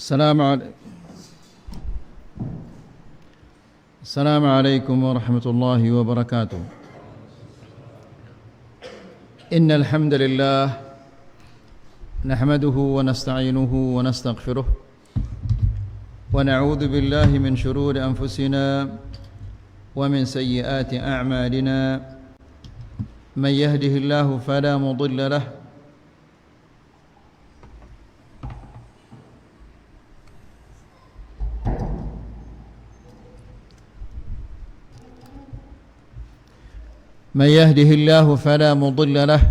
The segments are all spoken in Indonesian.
السلام عليكم ورحمة الله وبركاته. إن الحمد لله نحمده ونستعينه ونستغفره ونعوذ بالله من شرور أنفسنا ومن سيئات أعمالنا. من يهده الله فلا مضل له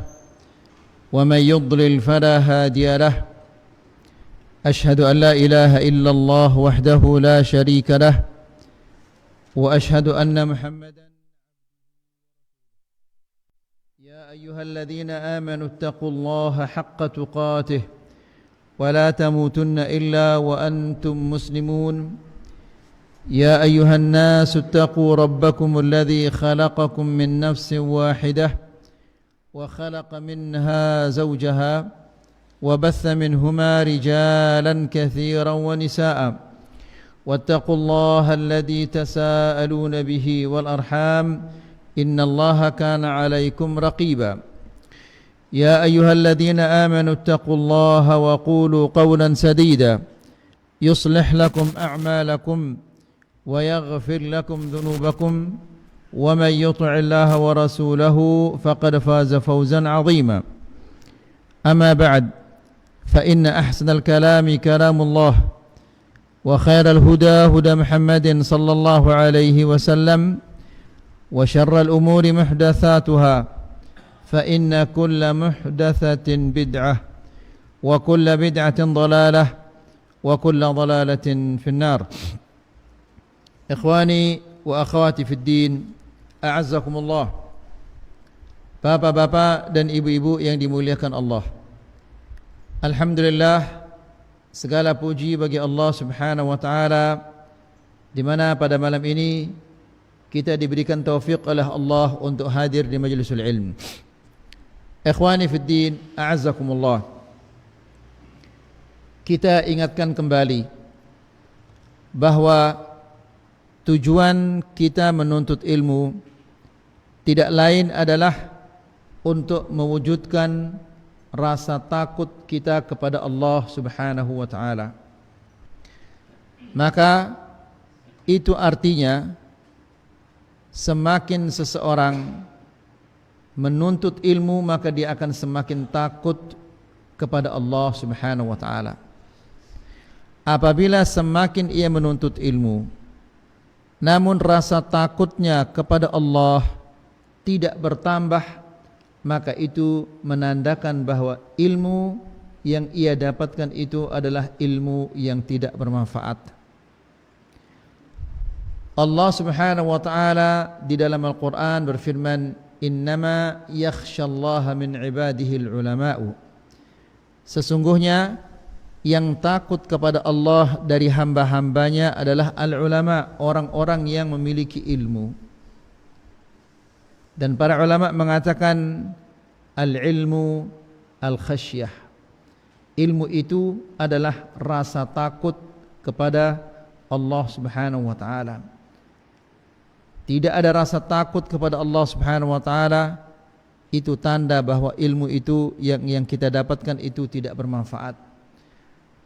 ومن يضلل فلا هادي له. أشهد أن لا إله إلا الله وحده لا شريك له وأشهد أن محمدا. يا أيها الذين آمنوا اتقوا الله حق تقاته ولا تموتن إلا وأنتم مسلمون. يا أيها الناس اتقوا ربكم الذي خلقكم من نفس واحدة وخلق منها زوجها وبث منهما رجالا كثيرا ونساء واتقوا الله الذي تساءلون به والأرحام إن الله كان عليكم رقيبا. يا أيها الذين آمنوا اتقوا الله وقولوا قولا سديدا يصلح لكم أعمالكم ويغفر لكم ذنوبكم ومن يطع الله ورسوله فقد فاز فوزا عظيما. أما بعد فإن أحسن الكلام كلام الله وخير الهدى هدى محمد صلى الله عليه وسلم وشر الأمور محدثاتها فإن كل محدثة بدعة وكل بدعة ضلالة وكل ضلالة في النار. Ikhwani wa akhwati fid din, a'azzakumullah. Bapak-bapak dan ibu-ibu yang dimuliakan Allah. Alhamdulillah, segala puji bagi Allah Subhanahu wa taala di mana pada malam ini kita diberikan taufik oleh Allah untuk hadir di majlisul ilm. Ikhwani fid din, a'azzakumullah. Kita ingatkan kembali bahwa tujuan kita menuntut ilmu tidak lain adalah untuk mewujudkan rasa takut kita kepada Allah Subhanahu wa taala. Maka itu artinya semakin seseorang menuntut ilmu maka dia akan semakin takut kepada Allah Subhanahu wa taala. Apabila semakin ia menuntut ilmu namun rasa takutnya kepada Allah tidak bertambah, maka itu menandakan bahwa ilmu yang ia dapatkan itu adalah ilmu yang tidak bermanfaat. Allah Subhanahu wa taala di dalam Al-Qur'an berfirman, "Innama yakhsyallaha min ibadihi al-ulama'u." Sesungguhnya yang takut kepada Allah dari hamba-hambanya adalah al-ulama, orang-orang yang memiliki ilmu. Dan para ulama mengatakan al-ilmu al-khasyah. Ilmu itu adalah rasa takut kepada Allah Subhanahu wa taala. Tidak ada rasa takut kepada Allah Subhanahu wa taala, itu tanda bahwa ilmu itu yang kita dapatkan itu tidak bermanfaat.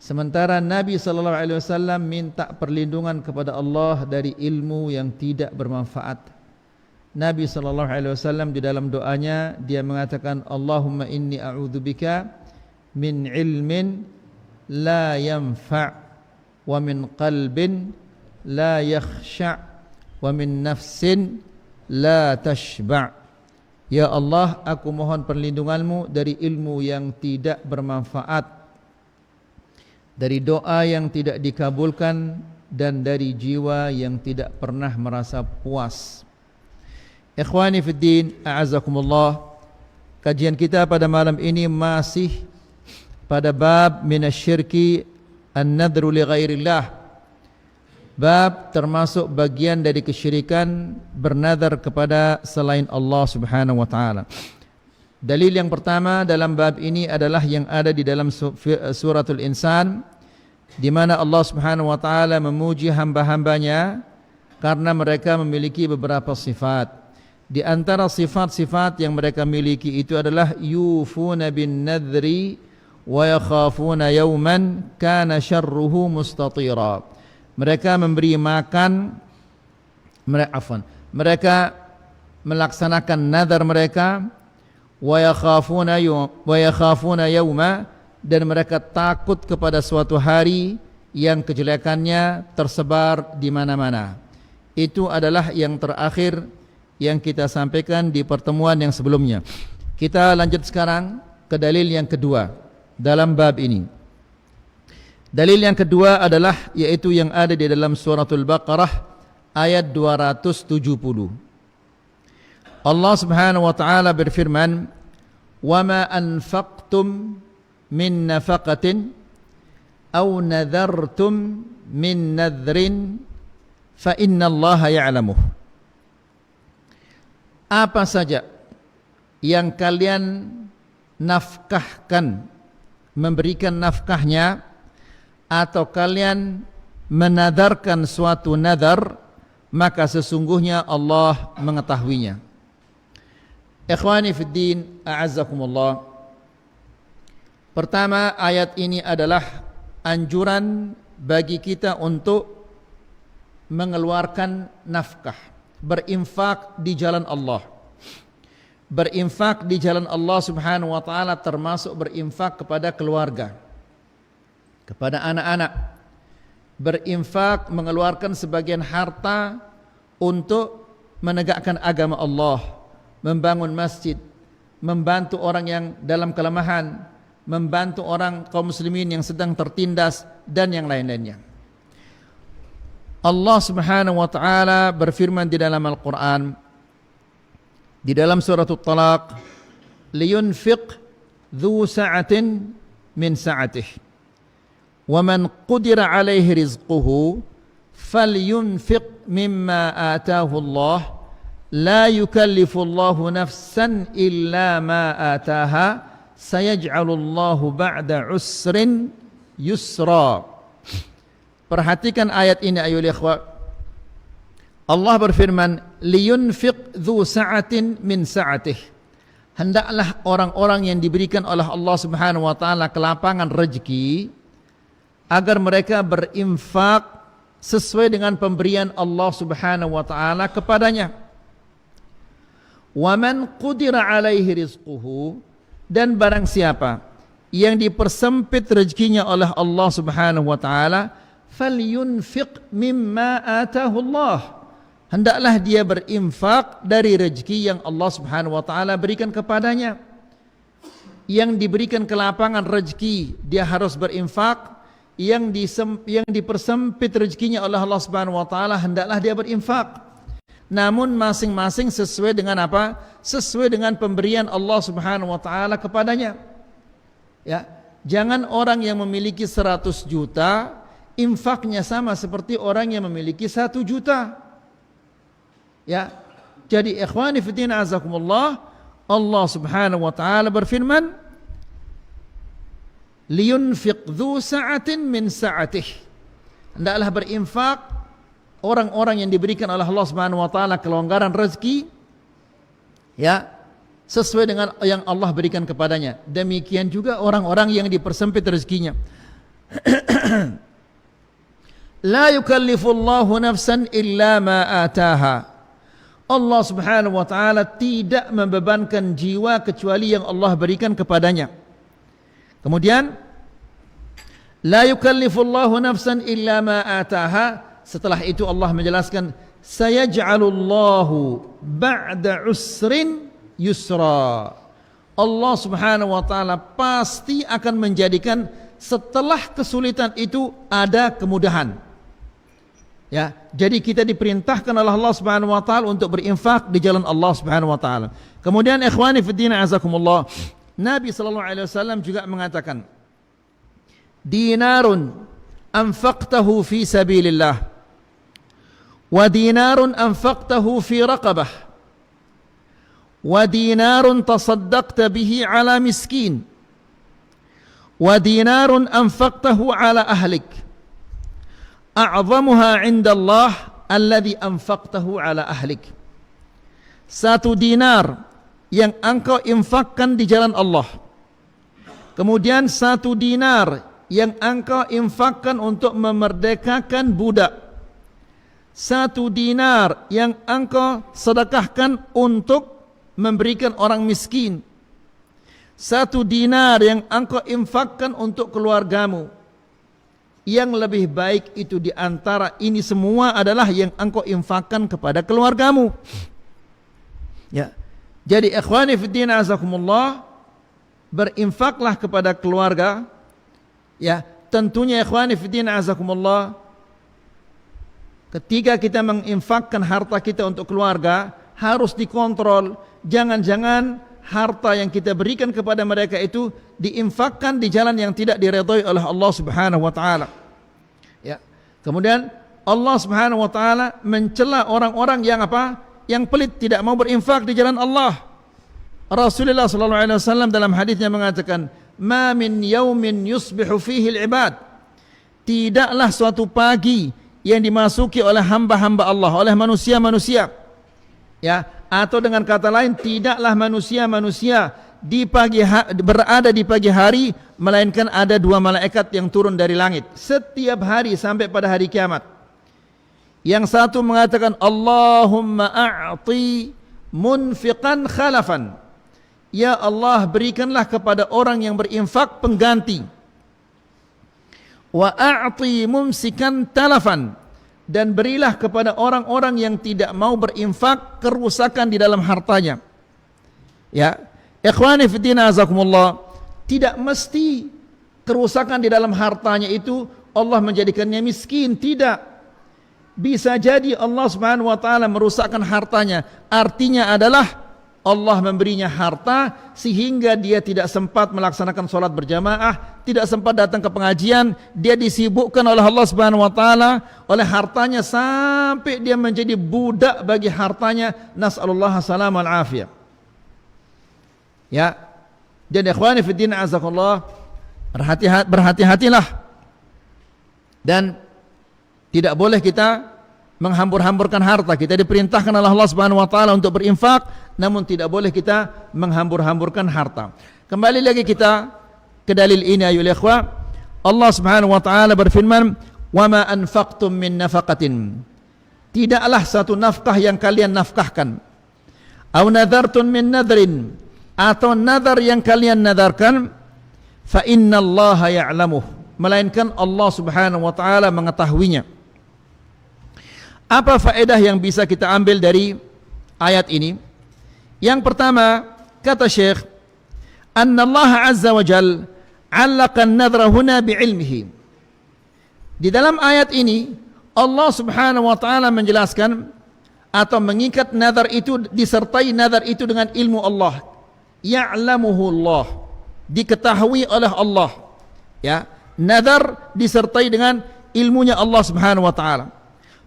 Sementara Nabi SAW minta perlindungan kepada Allah dari ilmu yang tidak bermanfaat. Nabi SAW di dalam doanya dia mengatakan, Allahumma inni a'udzubika min ilmin la yanfa' wa min qalbin la yakhsha' wa min nafsin la tashba'. Ya Allah, aku mohon perlindunganmu dari ilmu yang tidak bermanfaat, dari doa yang tidak dikabulkan, dan dari jiwa yang tidak pernah merasa puas. Ikhwani fid din, a'azakumullah. Kajian kita pada malam ini masih pada bab minasyirki an-nadru li ghairillah. Bab termasuk bagian dari kesyirikan bernadar kepada selain Allah Subhanahu wa taala. Dalil yang pertama dalam bab ini adalah yang ada di dalam suratul Insan di mana Allah Subhanahu wa taala memuji hamba-hambanya karena mereka memiliki beberapa sifat. Di antara sifat-sifat yang mereka miliki itu adalah yufuna bin nadhri wa yakhafuna yawman kana syarruhu mustatira. Mereka memberi makan, mereka melaksanakan nazar mereka, wa yakhafuna yawma, dan mereka takut kepada suatu hari yang kejelekannya tersebar di mana-mana. Itu adalah yang terakhir yang kita sampaikan di pertemuan yang sebelumnya. Kita lanjut sekarang ke dalil yang kedua dalam bab ini. Dalil yang kedua adalah yaitu yang ada di dalam suratul Baqarah ayat 270. Allah Subhanahu wa taala berfirman, "Wa ma anfaqtum min nafaqatin aw nadhartum min nadhrin fa innallaha ya'lamuh." Apa saja yang kalian nafkahkan, memberikan nafkahnya, atau kalian menadarkan suatu nadar, maka sesungguhnya Allah mengetahuinya. Ikhwani fid din, a'azzakumullah. Pertama, ayat ini adalah anjuran bagi kita untuk mengeluarkan nafkah, berinfak di jalan Allah. Berinfak di jalan Allah Subhanahu wa taala termasuk berinfak kepada keluarga, kepada anak-anak. Berinfak mengeluarkan sebagian harta untuk menegakkan agama Allah, membangun masjid, membantu orang yang dalam kelemahan, membantu orang kaum muslimin yang sedang tertindas, dan yang lain-lainnya. Allah Subhanahu wa taala berfirman di dalam Al-Qur'an, di dalam surah At-Talaq, liyunfiq dhu sa'atin min sa'atih wa man qudira alaihi rizquhu falyunfiq mimma ataahu Allah la yukallifu Allahu nafsan illa ma ataaha sayaj'alullahu ba'da usrin yusra. Perhatikan ayat ini ayyuhal ikhwah. Allah berfirman, liyunfiq dhu sa'atin min sa'atih. Hendaklah orang-orang yang diberikan oleh Allah Subhanahu wa taala kelapangan rezeki agar mereka berinfak sesuai dengan pemberian Allah Subhanahu wa taala kepadanya. Wa man qudira alaihi rizquhu, dan barang siapa yang dipersempit rezekinya oleh Allah Subhanahu wa taala, falyunfiq mimma atahu Allah. Hendaklah dia berinfak dari rezeki yang Allah Subhanahu wa taala berikan kepadanya. Yang diberikan kelapangan rezeki, dia harus berinfak. Yang dipersempit rezekinya oleh Allah Subhanahu wa taala, hendaklah dia berinfak. Namun masing-masing sesuai dengan apa? Sesuai dengan pemberian Allah Subhanahu wa taala kepadanya. Ya, jangan orang yang memiliki 100 juta infaknya sama seperti orang yang memiliki 1 juta. Ya. Jadi ikhwani fi din azakumullah, Allah Subhanahu wa taala berfirman, liyunfiq dhu sa'atin min sa'atih. Hendaklah berinfak orang-orang yang diberikan oleh Allah Subhanahu wa taala kelonggaran rezeki, ya, sesuai dengan yang Allah berikan kepadanya. Demikian juga orang-orang yang dipersempit rezekinya. La yukallifullahu nafsan illa ma ataha. Allah Subhanahu wa taala tidak membebankan jiwa kecuali yang Allah berikan kepadanya. Kemudian la yukallifullahu nafsan illa ma ataha. Setelah itu Allah menjelaskan, sayaj'alullahu ba'da usrin yusra. Allah Subhanahu wa taala pasti akan menjadikan setelah kesulitan itu ada kemudahan. Ya, jadi kita diperintahkan oleh Allah Subhanahu wa taala untuk berinfak di jalan Allah Subhanahu wa taala. Kemudian ikhwani fi din azakumullah, Nabi sallallahu alaihi wasallam juga mengatakan, dinarun anfaqtahu fi sabilillah wa dinarun anfaqtahu fi raqabah wa dinarun tasaddaqta bihi ala miskin wa dinarun anfaqtahu ala ahlik a'zamuha 'inda Allah alladhi anfaqtahu ala ahlik. Satu dinar yang engkau infakkan di jalan Allah, kemudian satu dinar yang engkau infakkan untuk memerdekakan budak, satu dinar yang engkau sedekahkan untuk memberikan orang miskin, satu dinar yang engkau infakkan untuk keluargamu. Yang lebih baik itu di antara ini semua adalah yang engkau infakkan kepada keluargamu. Ya. Jadi ikhwani fiddin azakumullah, berinfaklah kepada keluarga. Ya, tentunya ikhwani fiddin azakumullah, ketika kita menginfakkan harta kita untuk keluarga harus dikontrol. Jangan-jangan harta yang kita berikan kepada mereka itu diinfakkan di jalan yang tidak diridhai oleh Allah Subhanahu wa taala. Ya. Kemudian Allah Subhanahu wa taala mencela orang-orang yang apa? Yang pelit, tidak mau berinfak di jalan Allah. Rasulullah sallallahu alaihi wasallam dalam hadisnya mengatakan, "Ma min yaumin yusbihu fihi al-ibad." Tidaklah suatu pagi yang dimasuki oleh hamba-hamba Allah, oleh manusia-manusia. Ya, atau dengan kata lain, tidaklah manusia-manusia berada di pagi hari melainkan ada dua malaikat yang turun dari langit setiap hari sampai pada hari kiamat. Yang satu mengatakan, Allahumma a'ti munfiqan khalafan. Ya Allah, berikanlah kepada orang yang berinfak pengganti. Wa a'ti mumsikan talafan. Dan berilah kepada orang-orang yang tidak mau berinfak kerusakan di dalam hartanya. Ya, ikhwani fiddin azakumullah, tidak mesti kerusakan di dalam hartanya itu Allah menjadikannya miskin, tidak. Bisa jadi Allah Subhanahu wa taala merusakkan hartanya, artinya adalah Allah memberinya harta sehingga dia tidak sempat melaksanakan sholat berjamaah, tidak sempat datang ke pengajian, dia disibukkan oleh Allah Subhanahu wa taala oleh hartanya sampai dia menjadi budak bagi hartanya. Nas'alullah salam wal afiyah. Ya. Jadi ikhwani fiddin azakumullah, berhati-hatilah. Dan tidak boleh kita menghambur-hamburkan harta. Kita diperintahkan oleh Allah Subhanahu wa taala untuk berinfak, namun tidak boleh kita menghambur-hamburkan harta. Kembali lagi kita ke dalil ini ayyuhal ikhwah. Allah Subhanahu wa taala berfirman, "Wa ma anfaqtum min nafaqatin." Tidaklah satu nafkah yang kalian nafkahkan. Aw nadartum min nadrin, atau nadar yang kalian nadarkan, fa innallaha ya'lamuh, melainkan Allah Subhanahu wa taala mengetahuinya. Apa faedah yang bisa kita ambil dari ayat ini? Yang pertama, kata Syekh, anna Allah Azza wa Jal 'allaqa an-nadhra huna bi'ilmihi. Di dalam ayat ini Allah Subhanahu wa taala menjelaskan atau mengikat nazar itu, disertai nazar itu dengan ilmu Allah. Ya'lamuhu Allah, diketahui oleh Allah. Ya, nazar disertai dengan ilmunya Allah Subhanahu wa taala.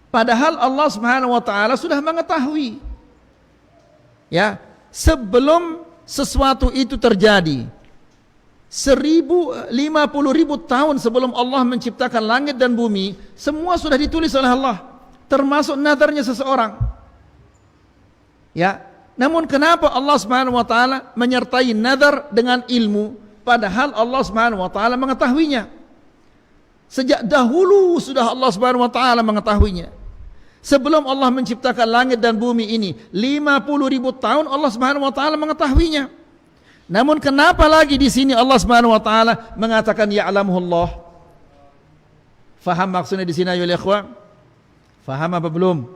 Padahal Allah Subhanahu wa taala sudah mengetahui. Ya, sebelum sesuatu itu terjadi, 50.000 tahun sebelum Allah menciptakan langit dan bumi, semua sudah ditulis oleh Allah, termasuk nazarnya seseorang. Ya, namun kenapa Allah Subhanahu wa taala menyertai nazar dengan ilmu, padahal Allah Subhanahu wa taala mengetahuinya? Sejak dahulu sudah Allah Subhanahu wa taala mengetahuinya. Sebelum Allah menciptakan langit dan bumi ini, 50.000 tahun Allah Subhanahu wa taala mengetahuinya. Namun kenapa lagi di sini Allah Subhanahu wa taala mengatakan ya'lamuhullah? Faham maksudnya di sini ayo ikhwah? Faham apa belum?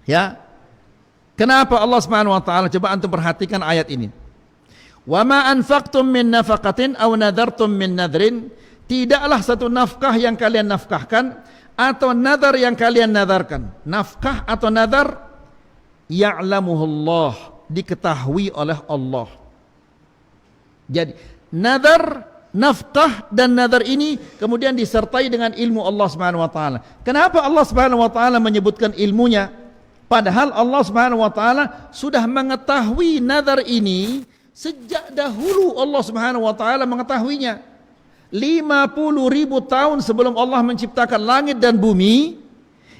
Ya. Kenapa Allah Subhanahu wa taala? Coba antum perhatikan ayat ini. Wa ma anfaqtum min nafaqatin aw nadartum min nadrin, tidaklah satu nafkah yang kalian nafkahkan atau nadar yang kalian nadarkan. Nafkah atau nadar, ya'lamuhullah, diketahui oleh Allah. Jadi nadar, nafkah dan nadar ini kemudian disertai dengan ilmu Allah Subhanahu wa taala. Kenapa Allah Subhanahu wa taala menyebutkan ilmunya? Padahal Allah Subhanahu wa taala sudah mengetahui nadar ini sejak dahulu. Allah Subhanahu wa taala mengetahuinya. 50.000 tahun sebelum Allah menciptakan langit dan bumi,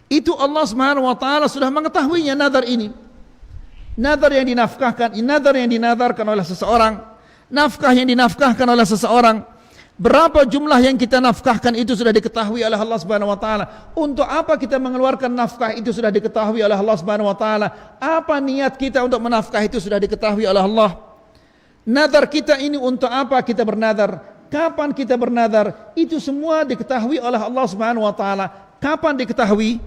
itu Allah Subhanahu wa taala sudah mengetahuinya nazar ini. Nazar yang dinafkahkan, nazar yang dinadarkan oleh seseorang, nafkah yang dinafkahkan oleh seseorang, berapa jumlah yang kita nafkahkan itu sudah diketahui oleh Allah Subhanahu wa taala. Untuk apa kita mengeluarkan nafkah itu sudah diketahui oleh Allah Subhanahu wa taala. Apa niat kita untuk menafkah itu sudah diketahui oleh Allah. Nazar kita ini untuk apa kita bernazar? Kapan kita bernazar? Itu semua diketahui oleh Allah Subhanahu wa taala. Kapan diketahui?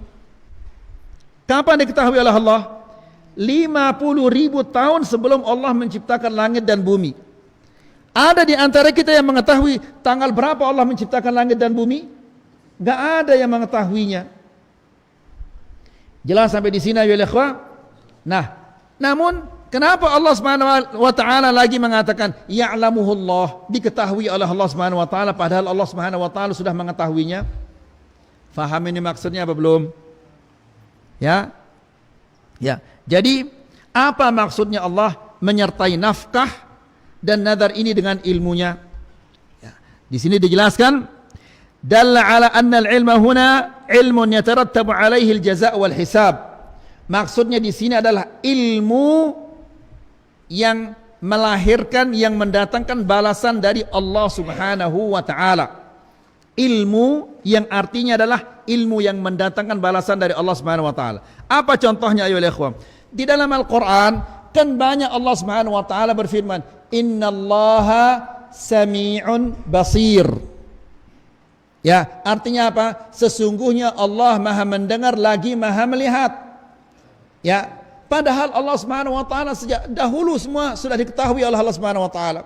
Kapan diketahui oleh Allah? 50.000 tahun sebelum Allah menciptakan langit dan bumi. Ada di antara kita yang mengetahui tanggal berapa Allah menciptakan langit dan bumi? Gak ada yang mengetahuinya. Jelas sampai di sini ya ikhwah? Nah, namun kenapa Allah Subhanahu wa taala lagi mengatakan ya'lamuhullah, diketahui oleh Allah Subhanahu wa taala, padahal Allah Subhanahu wa taala sudah mengetahuinya? Faham ini maksudnya apa belum? Ya. Ya. Jadi apa maksudnya Allah menyertai nafkah dan nazar ini dengan ilmunya? Ya. Di sini dijelaskan dalla ala anna al-ilma huna ilmun yatarattabu alaihi al-jazaa wal hisab. Maksudnya di sini adalah ilmu yang melahirkan, yang mendatangkan balasan dari Allah Subhanahu wa taala. Ilmu yang artinya adalah ilmu yang mendatangkan balasan dari Allah Subhanahu wa taala. Apa contohnya ayo ikhwan? Di dalam Al-Qur'an kan banyak Allah Subhanahu wa taala berfirman, "Innallaha sami'un basir." Ya, artinya apa? Sesungguhnya Allah Maha mendengar lagi Maha melihat. Ya, padahal Allah Subhanahu wa taala sejak dahulu semua sudah diketahui oleh Allah Subhanahu wa taala.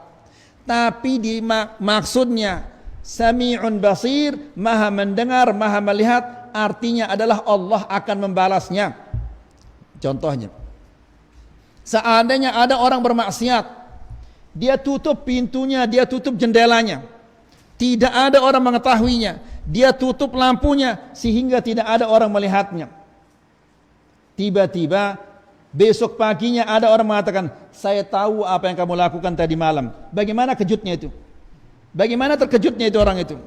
Tapi di maksudnya Sami'un basir, Maha mendengar, Maha melihat, artinya adalah Allah akan membalasnya. Contohnya, seandainya ada orang bermaksiat, dia tutup pintunya, dia tutup jendelanya, tidak ada orang mengetahuinya, dia tutup lampunya sehingga tidak ada orang melihatnya. Tiba-tiba besok paginya ada orang mengatakan, saya tahu apa yang kamu lakukan tadi malam. Bagaimana kejutnya itu? Bagaimana terkejutnya itu orang itu?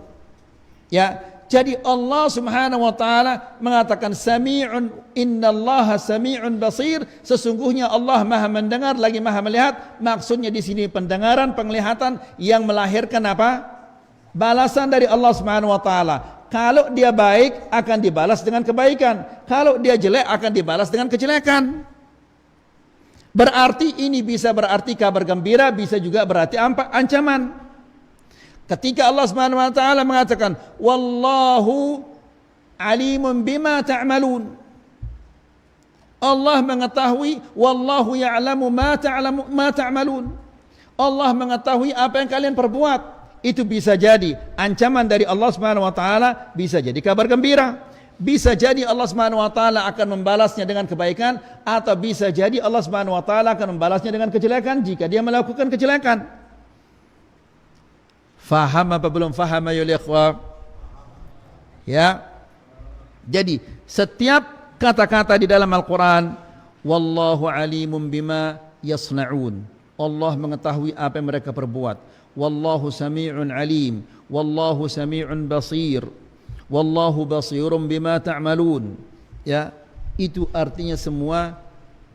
Ya, jadi Allah Subhanahu wa taala mengatakan sami'un, innallaha sami'un basir, sesungguhnya Allah Maha mendengar lagi Maha melihat. Maksudnya di sini pendengaran, penglihatan yang melahirkan apa? Balasan dari Allah Subhanahu wa taala. Kalau dia baik akan dibalas dengan kebaikan, kalau dia jelek akan dibalas dengan kejelekan. Berarti ini bisa berarti kabar gembira, bisa juga berarti ancaman. Ketika Allah Subhanahu wa taala mengatakan wallahu alimun bima ta'malun, Allah mengetahui, wallahu ya'lamu ma ta'malun, Allah mengetahui apa yang kalian perbuat. Itu bisa jadi ancaman dari Allah Subhanahu wa taala, bisa jadi kabar gembira. Bisa jadi Allah Subhanahu wa taala akan membalasnya dengan kebaikan, atau bisa jadi Allah Subhanahu wa taala akan membalasnya dengan kejelekan jika dia melakukan kejelekan. Faham apa belum faham ya ikhwah? Ya. Jadi setiap kata-kata di dalam Al-Quran, wallahu alimun bima yasna'un, Allah mengetahui apa yang mereka perbuat. Wallahu sami'un alim, wallahu sami'un basir, wallahu basirun bima ta'malun. Ya, itu artinya semua,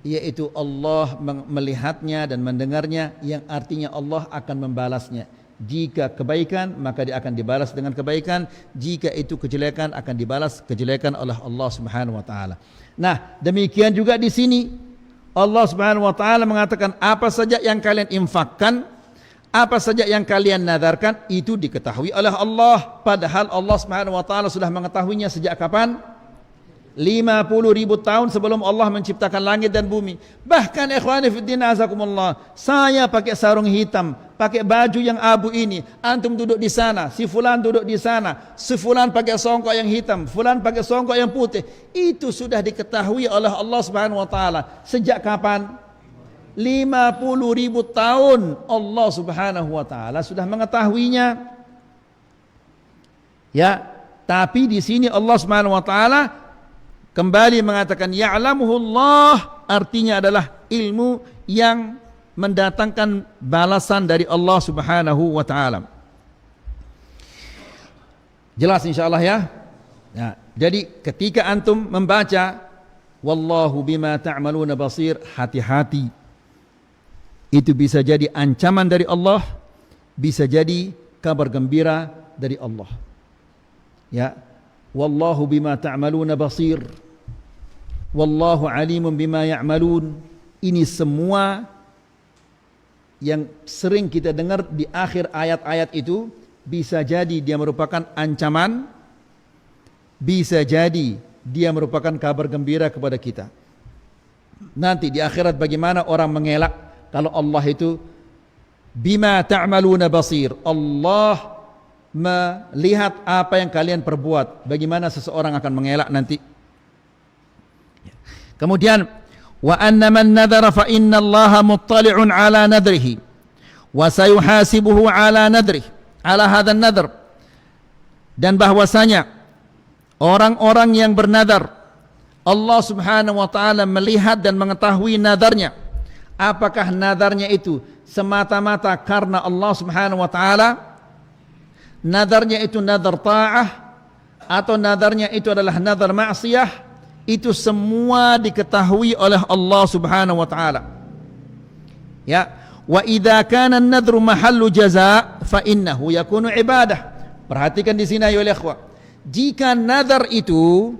yaitu Allah melihatnya dan mendengarnya, yang artinya Allah akan membalasnya. Jika kebaikan maka dia akan dibalas dengan kebaikan, jika itu kejelekan akan dibalas kejelekan oleh Allah Subhanahu wa taala. Nah, demikian juga di sini Allah Subhanahu wa taala mengatakan apa saja yang kalian infakkan, apa saja yang kalian nadarkan itu diketahui oleh Allah, padahal Allah Subhanahu wa taala sudah mengetahuinya sejak kapan? 50.000 tahun sebelum Allah menciptakan langit dan bumi. Bahkan ikhwani fiddin azakumullah, saya pakai sarung hitam, pakai baju yang abu ini, antum duduk di sana, si fulan duduk di sana, si fulan pakai songkok yang hitam, fulan pakai songkok yang putih, itu sudah diketahui oleh Allah Subhanahu wa taala sejak kapan? 50.000 tahun Allah Subhanahu wa taala sudah mengetahuinya. Ya, tapi di sini Allah Subhanahu wa taala kembali mengatakan ya'lamuhullah, artinya adalah ilmu yang mendatangkan balasan dari Allah Subhanahu wa taala. Jelas insyaallah ya. Nah, jadi ketika antum membaca wallahu bima ta'maluna basir, hati-hati. Itu bisa jadi ancaman dari Allah, bisa jadi kabar gembira dari Allah. Ya. Wallahu bima ta'maluna basir. Wallahu alimun bima ya'malun. Ini semua yang sering kita dengar di akhir ayat-ayat itu bisa jadi dia merupakan ancaman, bisa jadi dia merupakan kabar gembira kepada kita. Nanti di akhirat bagaimana orang mengelak kalau Allah itu bima ta'maluna basir, Allah melihat apa yang kalian perbuat. Bagaimana seseorang akan mengelak nanti. Kemudian wa anna man nadhara fa inna Allaha muttali'un ala nadrihi wa sayuhasibuhu ala nadrihi ala hadzal nadhr. Dan bahwasanya orang-orang yang bernadar, Allah Subhanahu wa taala melihat dan mengetahui nadarnya. Apakah nadarnya itu semata-mata karena Allah Subhanahu wa taala, nadarnya itu nadar ta'ah, atau nadarnya itu adalah nadar ma'siyah, itu semua diketahui oleh Allah Subhanahu wa taala. Ya, wa idza kana an-nadru mahallu jazaa fa innahu yakunu ibadah. Perhatikan di sini ayo ikhwah. Jika nadar itu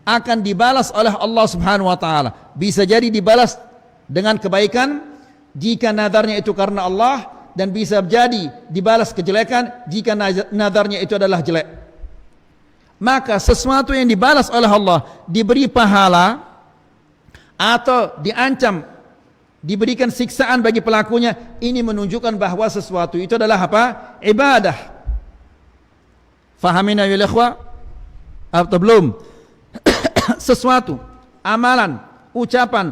akan dibalas oleh Allah Subhanahu wa taala, bisa jadi dibalas dengan kebaikan jika nadarnya itu karena Allah, dan bisa jadi dibalas kejelekan jika nadarnya itu adalah jelek. Maka sesuatu yang dibalas oleh Allah, diberi pahala atau diancam, diberikan siksaan bagi pelakunya, ini menunjukkan bahwa sesuatu itu adalah apa? Ibadah. Fahamina ya ikhwah atau belum? Sesuatu, amalan, ucapan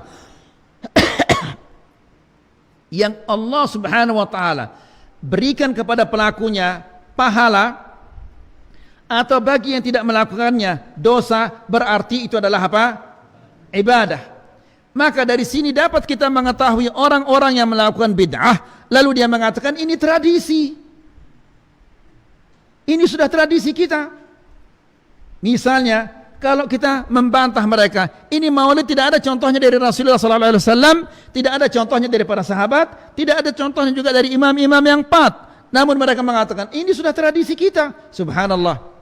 yang Allah Subhanahu wa taala berikan kepada pelakunya pahala, atau bagi yang tidak melakukannya dosa, berarti itu adalah apa? Ibadah. Maka dari sini dapat kita mengetahui orang-orang yang melakukan bid'ah lalu dia mengatakan ini tradisi, ini sudah tradisi kita. Misalnya kalau kita membantah mereka, ini maulid tidak ada contohnya dari Rasulullah SAW, tidak ada contohnya dari para sahabat, tidak ada contohnya juga dari imam-imam yang empat. Namun mereka mengatakan ini sudah tradisi kita. Subhanallah.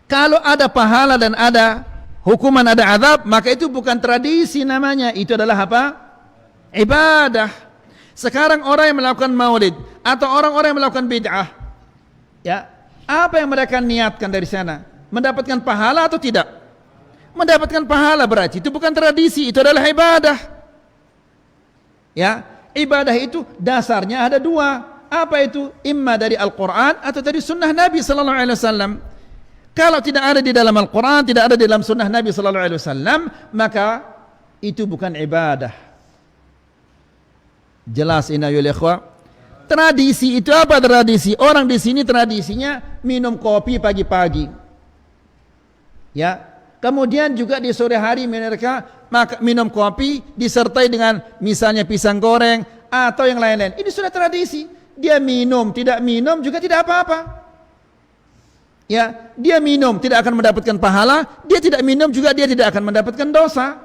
Kalau ada pahala dan ada hukuman, ada azab, maka itu bukan tradisi namanya, itu adalah apa? Ibadah. Sekarang orang yang melakukan maulid atau orang-orang yang melakukan bid'ah, ya, apa yang mereka niatkan dari sana? Mendapatkan pahala atau tidak? Mendapatkan pahala, berarti itu bukan tradisi, itu adalah ibadah. Ya, ibadah itu dasarnya ada dua. Apa itu? Imma dari Al-Quran atau dari sunnah Nabi sallallahu alaihi wasallam. Kalau tidak ada di dalam Al-Quran, tidak ada di dalam sunnah Nabi sallallahu alaihi wasallam, maka itu bukan ibadah. Jelas ini ya ikhwah. Tradisi itu apa tradisi? Orang di sini tradisinya minum kopi pagi-pagi. Ya, kemudian juga di sore hari mereka minum kopi disertai dengan misalnya pisang goreng atau yang lain-lain. Ini sudah tradisi. Dia minum, tidak minum juga tidak apa-apa. Ya, dia minum tidak akan mendapatkan pahala, dia tidak minum juga dia tidak akan mendapatkan dosa.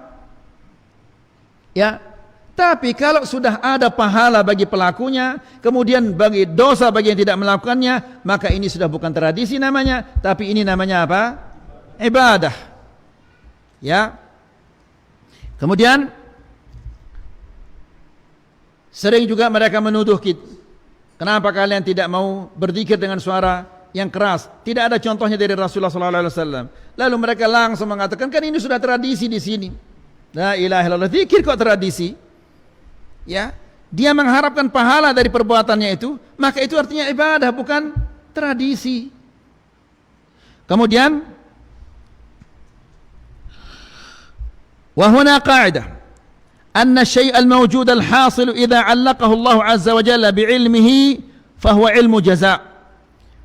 Ya. Tapi kalau sudah ada pahala bagi pelakunya, kemudian bagi dosa bagi yang tidak melakukannya, maka ini sudah bukan tradisi namanya, tapi ini namanya apa? Ibadah. Ya. Kemudian sering juga mereka menuduh kita, kenapa kalian tidak mau berzikir dengan suara yang keras? Tidak ada contohnya dari Rasulullah SAW. Lalu mereka langsung mengatakan, kan ini sudah tradisi di sini. La ilaha illallah, zikir kok tradisi? Ya, dia mengharapkan pahala dari perbuatannya itu, maka itu artinya ibadah, bukan tradisi. Kemudian, wa huna qa'idah, anna syai' al-mawjud al-hasil idza 'allaqahu Allah 'azza wa jalla bi'ilmihi fa huwa ilmu jaza'.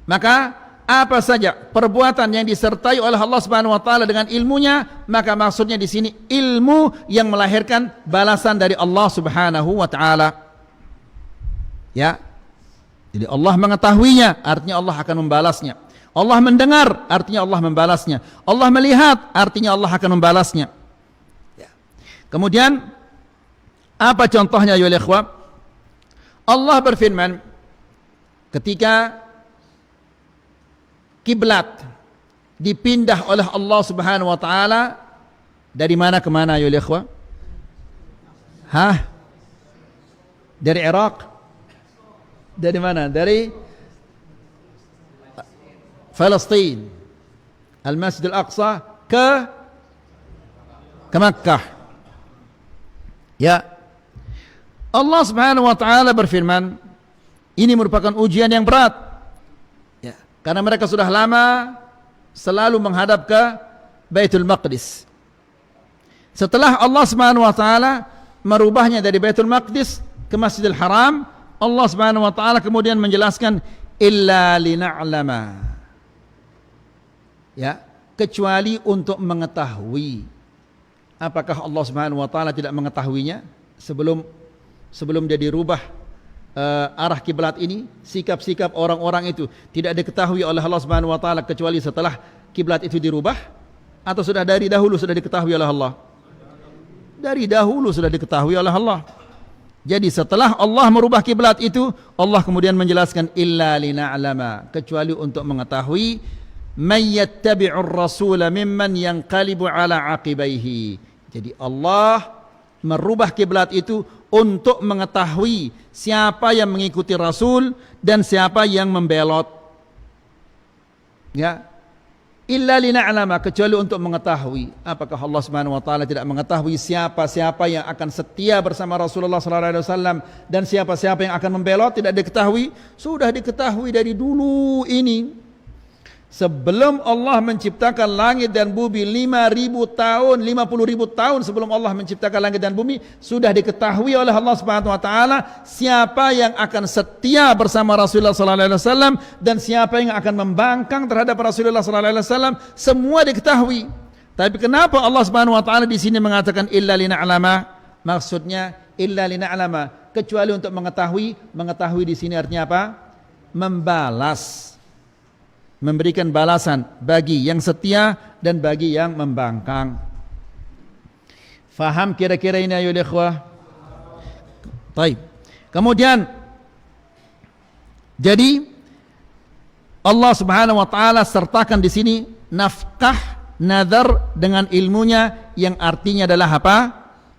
Maka apa saja perbuatan yang disertai oleh Allah Subhanahu wa taala dengan ilmunya, maka maksudnya di sini ilmu yang melahirkan balasan dari Allah Subhanahu wa taala. Ya. Jadi Allah mengetahuinya, artinya Allah akan membalasnya. Allah mendengar, artinya Allah membalasnya. Allah melihat, artinya Allah akan membalasnya. Kemudian apa contohnya ya ikhwah? Allah berfirman ketika kiblat dipindah oleh Allah Subhanahu wa taala dari mana ke mana ya ikhwah? Dari Irak? Dari mana? Dari Palestina, Al-Masjid Al-Aqsa ke Makkah. Ya. Allah Subhanahu wa taala berfirman, ini merupakan ujian yang berat. Ya, karena mereka sudah lama selalu menghadap ke Baitul Maqdis. Setelah Allah Subhanahu wa taala merubahnya dari Baitul Maqdis ke Masjidil Haram, Allah Subhanahu wa taala kemudian menjelaskan illa lina'lama. Ya, kecuali untuk mengetahui. Apakah Allah Subhanahu wa taala tidak mengetahuinya sebelum dia dirubah arah kiblat ini? Sikap-sikap orang-orang itu tidak diketahui oleh Allah Subhanahu wa taala kecuali setelah kiblat itu dirubah, atau sudah dari dahulu sudah diketahui oleh Allah? Dari dahulu sudah diketahui oleh Allah. Jadi setelah Allah merubah kiblat itu, Allah kemudian menjelaskan illa lina'lama, kecuali untuk mengetahui may yattabi'ur rasula mimman yanqalibu ala aqibaihi. Jadi Allah merubah kiblat itu untuk mengetahui siapa yang mengikuti Rasul dan siapa yang membelot. Ya. Illa lina'lama, kecuali untuk mengetahui. Apakah Allah Subhanahu wa taala tidak mengetahui siapa-siapa yang akan setia bersama Rasulullah sallallahu alaihi wasallam dan siapa-siapa yang akan membelot? Tidak diketahui. Sudah diketahui dari dulu ini. Sebelum Allah menciptakan langit dan bumi 5.000 tahun, 50.000 tahun sebelum Allah menciptakan langit dan bumi, sudah diketahui oleh Allah Subhanahu wa taala siapa yang akan setia bersama Rasulullah sallallahu alaihi wasallam dan siapa yang akan membangkang terhadap Rasulullah sallallahu alaihi wasallam, semua diketahui. Tapi kenapa Allah Subhanahu wa taala di sini mengatakan illa lina'lama? Maksudnya illa lina'lama, kecuali untuk mengetahui. Mengetahui di sini artinya apa? Membalas. Memberikan balasan bagi yang setia dan bagi yang membangkang. Faham kira-kira ini ayo ikhwah? Baik. Kemudian jadi Allah Subhanahu wa taala sertakan di sini nafkah nazar dengan ilmunya, yang artinya adalah apa?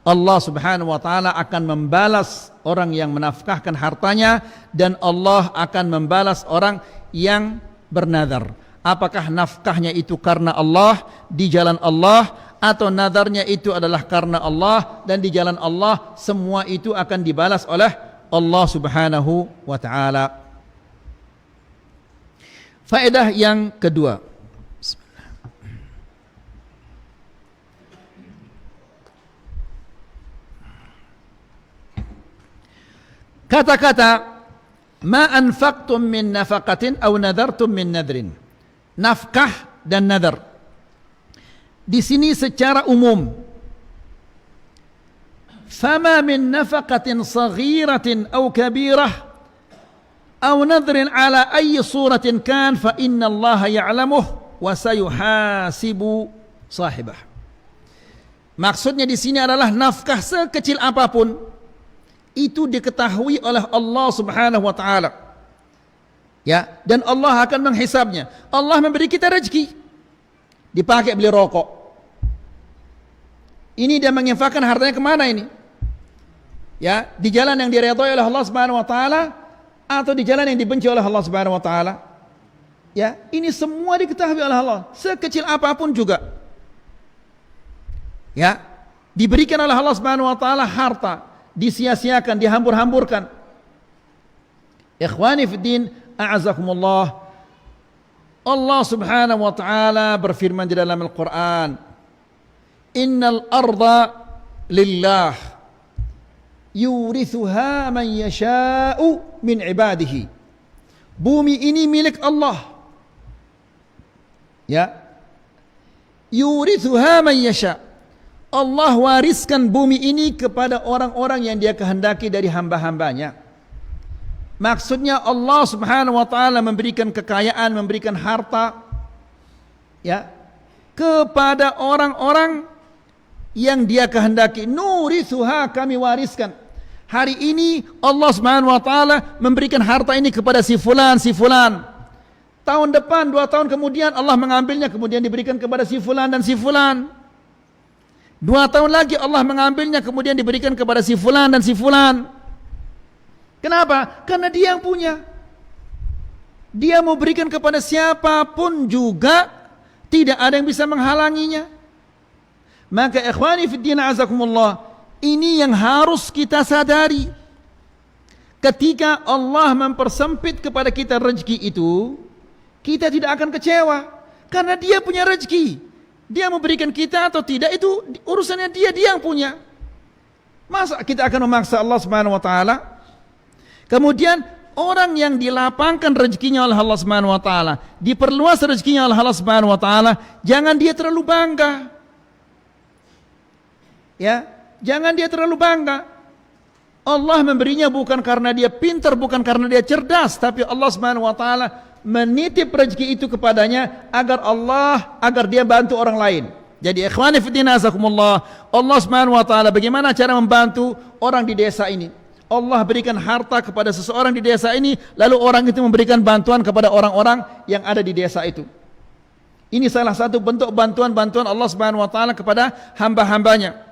Allah Subhanahu wa taala akan membalas orang yang menafkahkan hartanya dan Allah akan membalas orang yang bernazar. Apakah nafkahnya itu karena Allah, di jalan Allah, atau nazarnya itu adalah karena Allah dan di jalan Allah, semua itu akan dibalas oleh Allah Subhanahu wa taala. Faedah yang kedua. Kata-kata ma anfaqtum min nafaqatin aw nadartum min nadrin. Nafkah dan nadar di sini secara umum. Fama min nafaqatin saghiratin aw kabirah aw nadrin ala ayyi suratin kan fa inna Allah ya'lamuh wa sayuhasibu sahibah. Maksudnya di sini adalah nafkah sekecil apapun itu diketahui oleh Allah Subhanahu wa taala. Ya, dan Allah akan menghisabnya. Allah memberi kita rezeki. Dipakai beli rokok. Ini dia menginfakkan hartanya kemana ini? Ya, di jalan yang diridhai oleh Allah Subhanahu wa taala atau di jalan yang dibenci oleh Allah Subhanahu wa taala? Ya, ini semua diketahui oleh Allah, sekecil apapun juga. Ya, diberikan oleh Allah Subhanahu wa taala harta, disia-siakan, dihambur-hamburkan. Ikhwani fiddin, a'azakumullah. Allah Subhanahu wa taala berfirman di dalam Al-Qur'an, "Innal arda lillah yurithuha man yasha'u min ibadihi." Bumi ini milik Allah. Ya. Yurithuha man yasha'. Allah wariskan bumi ini kepada orang-orang yang dia kehendaki dari hamba-hambanya. Maksudnya Allah Subhanahu wa taala memberikan kekayaan, memberikan harta ya kepada orang-orang yang Dia kehendaki. Nurithuha, kami wariskan. Hari ini Allah Subhanahu wa taala memberikan harta ini kepada si fulan, si fulan. Tahun depan, 2 tahun kemudian Allah mengambilnya, kemudian diberikan kepada si fulan dan si fulan. 2 tahun lagi Allah mengambilnya, kemudian diberikan kepada si fulan dan si fulan. Kenapa? Karena Dia yang punya. Dia mau berikan kepada siapapun juga, tidak ada yang bisa menghalanginya. Maka ikhwani fiddin azakumullah, ini yang harus kita sadari. Ketika Allah mempersempit kepada kita rezeki itu, kita tidak akan kecewa, karena Dia punya rezeki. Dia mau berikan kita atau tidak, itu urusannya Dia yang punya. Masa kita akan memaksa Allah Subhanahu wa taala? Kemudian orang yang dilapangkan rezekinya oleh Allah Subhanahu wa taala, diperluas rezekinya oleh Allah Subhanahu wa taala, jangan dia terlalu bangga. Ya, jangan dia terlalu bangga. Allah memberinya bukan karena dia pintar, bukan karena dia cerdas, tapi Allah Subhanahu wa taala menitip rezeki itu kepadanya agar dia bantu orang lain. Jadi ikhwani fillah azakumullah, Allah Subhanahu wa taala bagaimana cara membantu orang di desa ini? Allah berikan harta kepada seseorang di desa ini, lalu orang itu memberikan bantuan kepada orang-orang yang ada di desa itu. Ini salah satu bentuk bantuan Allah Subhanahu wa taala kepada hamba-hambanya.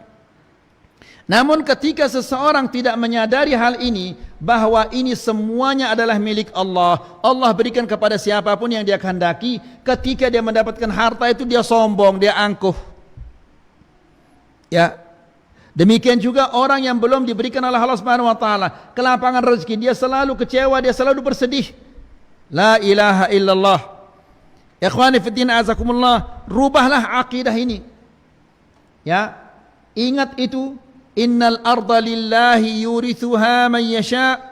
Namun ketika seseorang tidak menyadari hal ini, bahwa ini semuanya adalah milik Allah, Allah berikan kepada siapapun yang Dia kehendaki, ketika dia mendapatkan harta itu dia sombong, dia angkuh. Ya. Demikian juga orang yang belum diberikan oleh Allah Subhanahu wa taala kelapangan rezeki, dia selalu kecewa, dia selalu bersedih. La ilaha illallah. Ikhwani fi din azakumullah, rubahlah akidah ini. Ya. Ingat itu, innal arda lillahi yurithuha man yasha.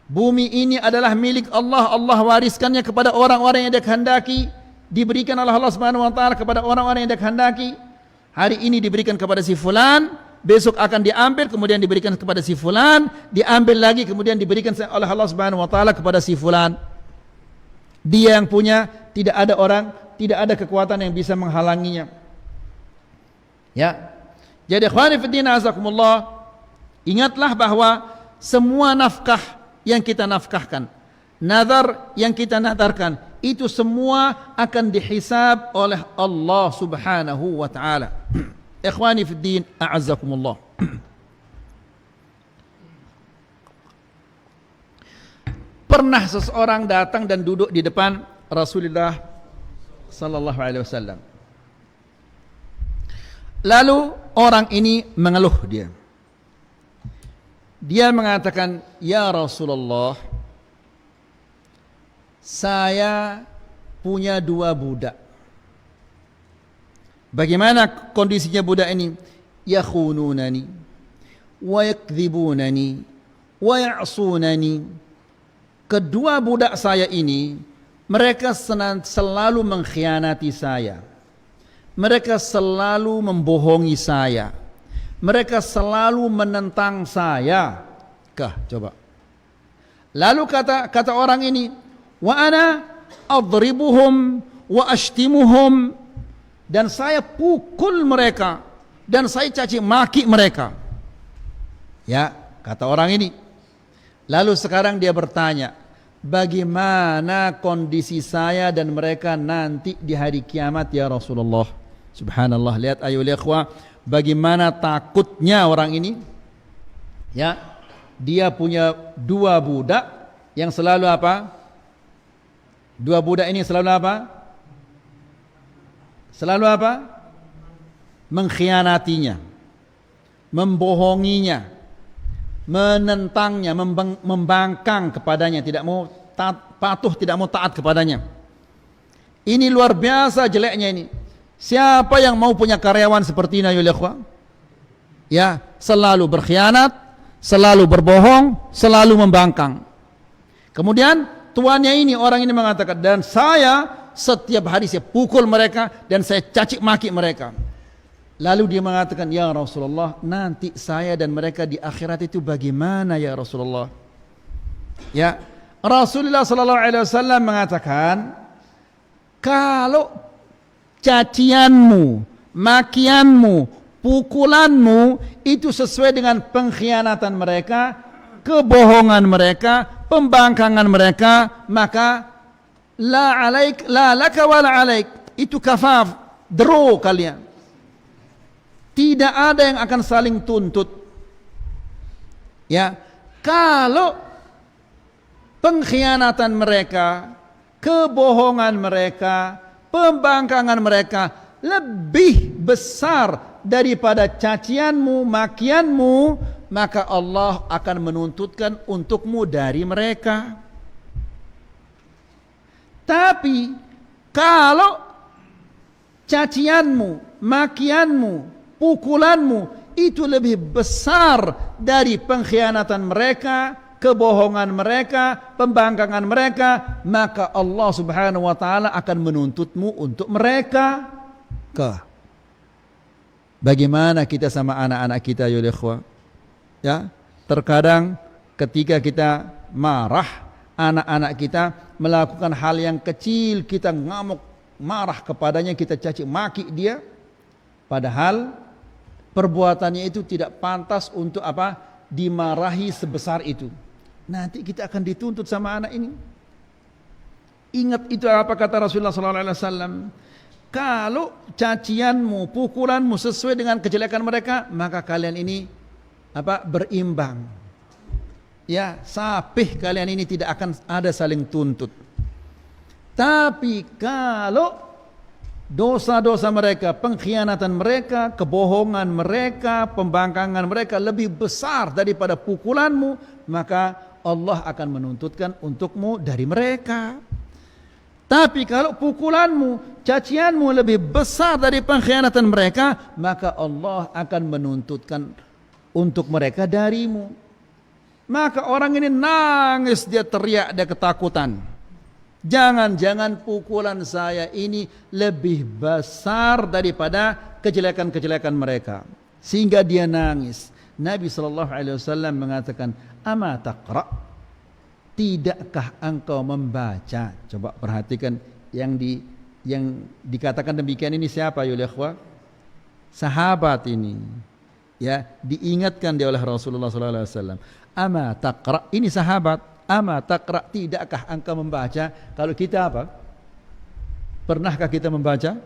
Bumi ini adalah milik Allah, Allah wariskannya kepada orang-orang yang Dia kehendaki, diberikan oleh Allah Subhanahu wa taala kepada orang-orang yang Dia kehendaki. Hari ini diberikan kepada si fulan, besok akan diambil, kemudian diberikan kepada si fulan, diambil lagi, kemudian diberikan oleh Allah Subhanahu wa taala kepada si fulan. Dia yang punya, tidak ada orang, tidak ada kekuatan yang bisa menghalanginya. Ya. Jadi ikhwani fillah azakumullah, ingatlah bahwa semua nafkah yang kita nafkahkan, nazar yang kita nadarkan, itu semua akan dihisab oleh Allah Subhanahu wa taala. Ikhwani fid din, a'azzakumullah. Pernah seseorang datang dan duduk di depan Rasulullah sallallahu alaihi wasallam. Lalu orang ini mengeluh dia. Dia mengatakan, "Ya Rasulullah, saya punya 2 budak. Bagaimana kondisinya budak ini? Yakhununani wa yakdzibunani wa ya'sunani." Kedua budak saya ini, mereka selalu mengkhianati saya. Mereka selalu membohongi saya. Mereka selalu menentang saya. Coba. Lalu kata orang ini, wa ana adribuhum wa ashtimuhum, dan saya pukul mereka dan saya caci maki mereka. Ya, kata orang ini. Lalu sekarang dia bertanya, bagaimana kondisi saya dan mereka nanti di hari kiamat ya Rasulullah? Subhanallah, lihat ayo ikhwah, bagaimana takutnya orang ini. Ya, dia punya 2 budak yang selalu apa? 2 budak ini selalu apa? Selalu apa? Mengkhianatinya, membohonginya, menentangnya, membangkang kepadanya, tidak mau patuh, tidak mau taat kepadanya. Ini luar biasa jeleknya ini. Siapa yang mau punya karyawan seperti ini ya ikhwah? Ya, selalu berkhianat, selalu berbohong, selalu membangkang. Kemudian tuannya ini, orang ini mengatakan, dan saya setiap hari saya pukul mereka dan saya caci maki mereka. Lalu dia mengatakan, ya Rasulullah, nanti saya dan mereka di akhirat itu bagaimana ya Rasulullah? Ya, Rasulullah sallallahu alaihi wasallam mengatakan, kalau cacianmu, makianmu, pukulanmu itu sesuai dengan pengkhianatan mereka, kebohongan mereka, pembangkangan mereka, maka la alaik, la laka wa la alaik, itu kafaf, draw kalian. Tidak ada yang akan saling tuntut. Ya, kalau pengkhianatan mereka, kebohongan mereka, pembangkangan mereka lebih besar daripada cacianmu, makianmu, maka Allah akan menuntutkan untukmu dari mereka. Tapi kalau cacianmu, makianmu, pukulanmu itu lebih besar dari pengkhianatan mereka, kebohongan mereka, pembangkangan mereka, maka Allah Subhanahu wa taala akan menuntutmu untuk mereka. Bagaimana kita sama anak-anak kita, ya ikhwah? Ya, terkadang ketika kita marah, anak-anak kita melakukan hal yang kecil, kita ngamuk, marah kepadanya, kita caci maki dia, padahal perbuatannya itu tidak pantas untuk apa? Dimarahi sebesar itu. Nanti kita akan dituntut sama anak ini. Ingat itu apa kata Rasulullah SAW. Kalau cacianmu, pukulanmu sesuai dengan kejelekan mereka, maka kalian ini apa? Berimbang. Ya, sapih kalian ini tidak akan ada saling tuntut. Tapi kalau dosa-dosa mereka, pengkhianatan mereka, kebohongan mereka, pembangkangan mereka lebih besar daripada pukulanmu, maka Allah akan menuntutkan untukmu dari mereka. Tapi kalau pukulanmu, cacianmu lebih besar dari pengkhianatan mereka, maka Allah akan menuntutkan untuk mereka darimu. Maka orang ini nangis, dia teriak, dia ketakutan. Jangan-jangan pukulan saya ini lebih besar daripada kejelekan-kejelekan mereka, sehingga dia nangis. Nabi SAW mengatakan, ama taqra, tidakkah engkau membaca? Coba perhatikan yang dikatakan demikian ini siapa, ya ikhwah? Sahabat ini, ya, diingatkan dia oleh Rasulullah SAW. Ama taqra, ini sahabat. Ama taqra, tidakkah engkau membaca? Kalau kita apa? Pernahkah kita membaca?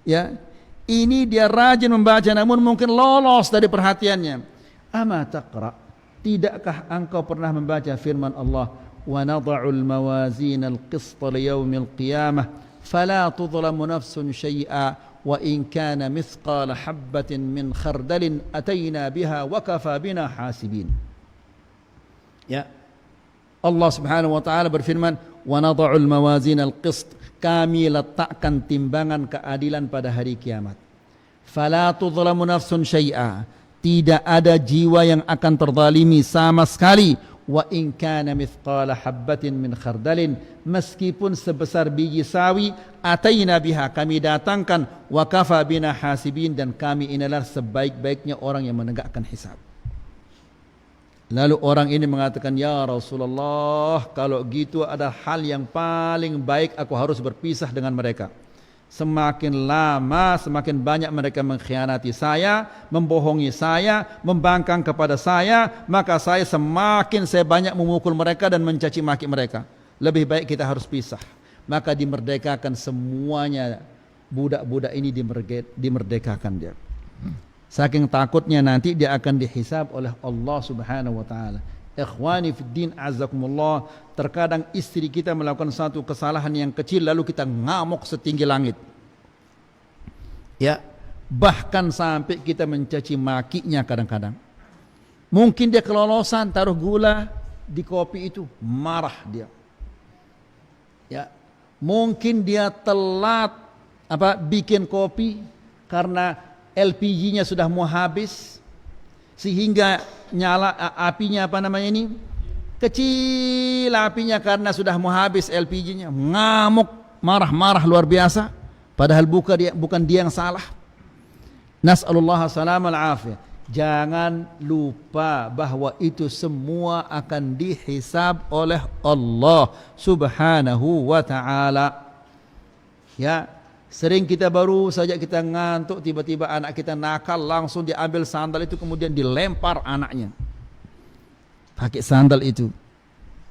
Ya, ini dia rajin membaca, namun mungkin lolos dari perhatiannya. Ama taqra, tidakkah engkau pernah membaca firman Allah, wa nada'ul mawazin al-qist li yaumil qiyamah fala tudlamu nafsun syai'a wa in kana mithqala habbatin min khardalin atayna biha wa kafa bina hasibin. Ya, Allah Subhanahu wa taala berfirman, wa nada'ul mawazin al-qist, kami letakkan timbangan keadilan pada hari kiamat. Fala tudlamu nafsun syai'a, tidak ada jiwa yang akan terzalimi sama sekali. Wa in kana mithqala habbatin min khardalin, meskipun sebesar biji sawi, ataina biha, kami datangkan, wa kafa bina hasibin, dan kami inilah sebaik-baiknya orang yang menegakkan hisab. Lalu orang ini mengatakan, ya Rasulullah, kalau gitu ada hal yang paling baik, aku harus berpisah dengan mereka. Semakin lama, semakin banyak mereka mengkhianati saya, membohongi saya, membangkang kepada saya, maka saya banyak memukul mereka dan mencaci maki mereka. Lebih baik kita harus pisah. Maka dimerdekakan semuanya, budak-budak ini dimerdekakan dia. Saking takutnya nanti dia akan dihisab oleh Allah Subhanahu wa taala. Ikhwani fid din, azakumullah, terkadang istri kita melakukan satu kesalahan yang kecil lalu kita ngamuk setinggi langit. Ya, bahkan sampai kita mencaci makinya kadang-kadang. Mungkin dia kelolosan taruh gula di kopi itu, marah dia. Ya, mungkin dia telat bikin kopi karena LPG-nya sudah mau habis, sehingga nyala apinya kecil apinya karena sudah mau habis LPG-nya. Ngamuk, marah-marah luar biasa, padahal bukan dia yang salah. Nas'alullah salam al afiyah. Jangan lupa bahwa itu semua akan dihisab oleh Allah Subhanahu wa ta'ala. Ya, sering kita baru saja kita ngantuk, tiba-tiba anak kita nakal, langsung diambil sandal itu kemudian dilempar anaknya. Pakai sandal itu.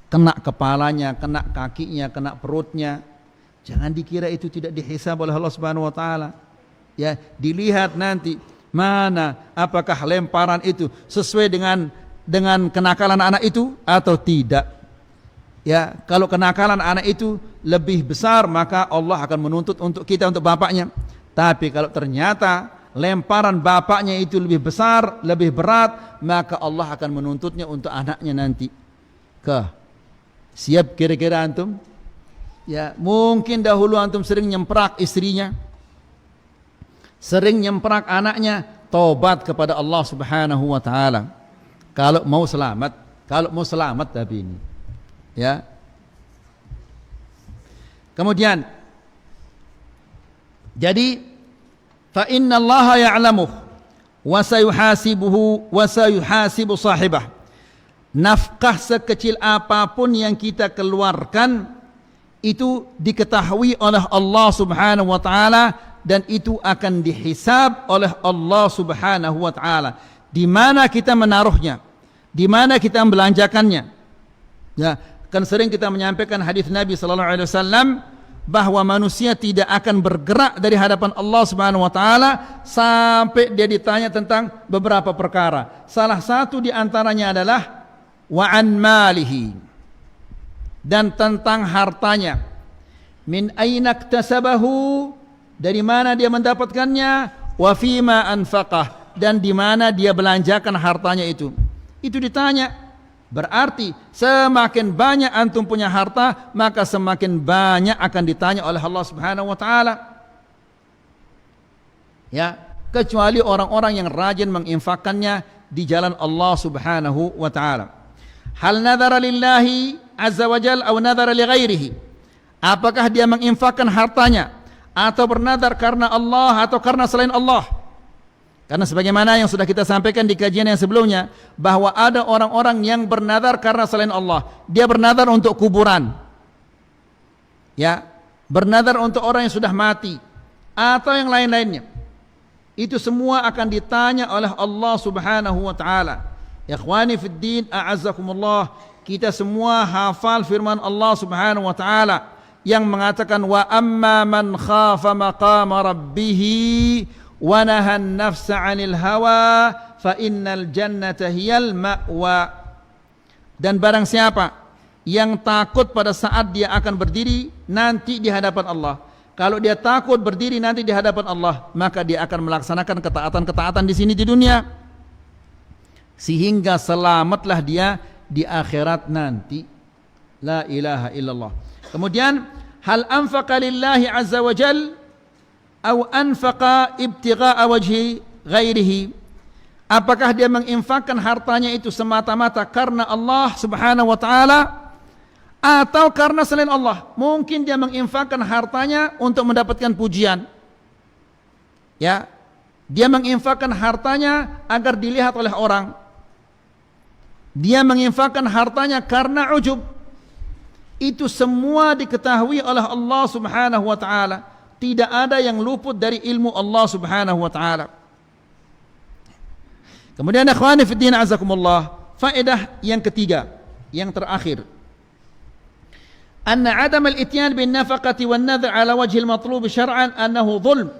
Kena kepalanya, kena kakinya, kena perutnya. Jangan dikira itu tidak dihisab oleh Allah Subhanahu wa ta'ala. Ya, dilihat nanti mana apakah lemparan itu sesuai dengan kenakalan anak itu atau tidak. Ya, kalau kenakalan anak itu lebih besar, maka Allah akan menuntut untuk kita, untuk bapaknya. Tapi kalau ternyata lemparan bapaknya itu lebih besar, lebih berat, maka Allah akan menuntutnya untuk anaknya nanti. Siap kira-kira antum? Ya, mungkin dahulu antum sering nyemprak istrinya, sering nyemprak anaknya, tobat kepada Allah Subhanahu wa ta'ala. Kalau mau selamat tapi ini. Ya. Kemudian jadi fa innallaha ya'lamuh wa sayuhasibuhu wa sayuhasibu sahibah. Nafkah sekecil apapun yang kita keluarkan itu diketahui oleh Allah Subhanahu wa ta'ala, dan itu akan dihisab oleh Allah Subhanahu wa ta'ala. Di mana kita menaruhnya, di mana kita membelanjakannya. Ya, kan sering kita menyampaikan hadis Nabi sallallahu alaihi wasallam bahwa manusia tidak akan bergerak dari hadapan Allah Subhanahu wa ta'ala sampai dia ditanya tentang beberapa perkara. Salah satu di antaranya adalah wa an malihi, dan tentang hartanya. Min aina iktasabahu, dari mana dia mendapatkannya, wa fima anfaqah, dan di mana dia belanjakan hartanya itu. Itu ditanya. Berarti semakin banyak antum punya harta, maka semakin banyak akan ditanya oleh Allah Subhanahu wa ta'ala. Ya, kecuali orang-orang yang rajin menginfakkannya di jalan Allah Subhanahu wa ta'ala. Hal nadhara lillahi azza wa jal atau nadhara li ghairihi. Apakah dia menginfakkan hartanya atau bernadar karena Allah atau karena selain Allah? Karena sebagaimana yang sudah kita sampaikan di kajian yang sebelumnya, bahwa ada orang-orang yang bernadar karena selain Allah. Dia bernadar untuk kuburan, ya, bernadar untuk orang yang sudah mati, atau yang lain-lainnya. Itu semua akan ditanya oleh Allah Subhanahu wa ta'ala. Ikhwani fid din, a'azzakumullah, kita semua hafal firman Allah Subhanahu wa ta'ala yang mengatakan, wa amma man khafa maqama rabbih wa nahan nafsa 'anil hawa fa innal jannata hiyal ma'wa. Dan barang siapa yang takut pada saat dia akan berdiri nanti di hadapan Allah, kalau dia takut berdiri nanti di hadapan Allah, maka dia akan melaksanakan ketaatan-ketaatan di sini di dunia, sehingga selamatlah dia di akhirat nanti. La ilaha illallah. Kemudian, hal anfaqa lillahi azza wa jal atau anfaqa ibtigha'a wajhi ghairihi. Apakah dia menginfakkan hartanya itu semata-mata karena Allah Subhanahu wa ta'ala atau karena selain Allah? Mungkin dia menginfakkan hartanya untuk mendapatkan pujian. Ya, dia menginfakkan hartanya agar dilihat oleh orang. Dia menginfakkan hartanya karena ujub. Itu semua diketahui oleh Allah Subhanahu wa ta'ala. Tidak ada yang luput dari ilmu Allah Subhanahu wa ta'ala. Kemudian akhwani fiddin azakumullah, faedah yang ketiga, yang terakhir, anna adam al-ityan bin nafaqati wan nadhr ala wajhi al-matlub syar'an annahu dhulm.